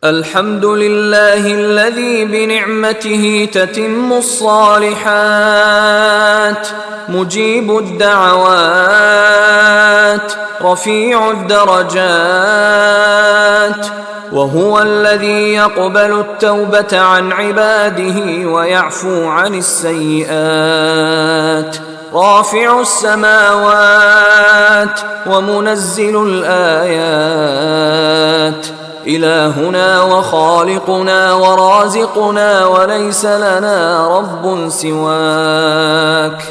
الحمد لله الذي بنعمته تتم الصالحات، مجيب الدعوات، رفيع الدرجات، وهو الذي يقبل التوبة عن عباده ويعفو عن السيئات، رافع السماوات ومنزل الآيات، إلهنا وخالقنا ورازقنا وليس لنا رب سواك.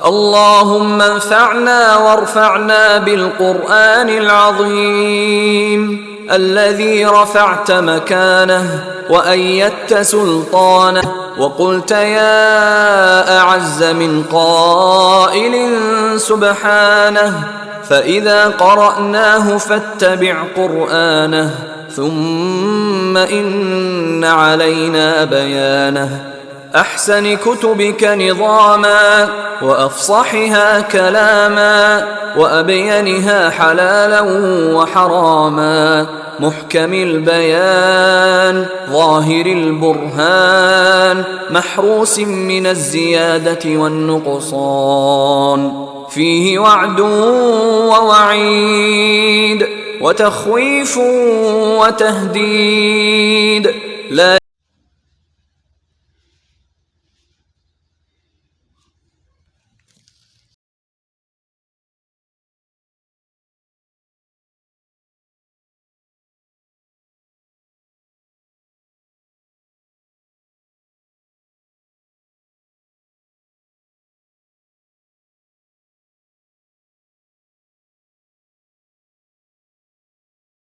اللهم انفعنا وارفعنا بالقرآن العظيم الذي رفعت مكانه وأيدت سلطانه، وقلت يا أعز من قائل سبحانه، فإذا قرأناه فاتبع قرآنه، ثم إن علينا بيانه. أحسن كتبك نظاما، وأفصحها كلاما، وأبينها حلالا وحراما، محكم البيان، ظاهر البرهان، محروس من الزيادة والنقصان، فيه وعد ووعيد، وتخويف وتهديد، لا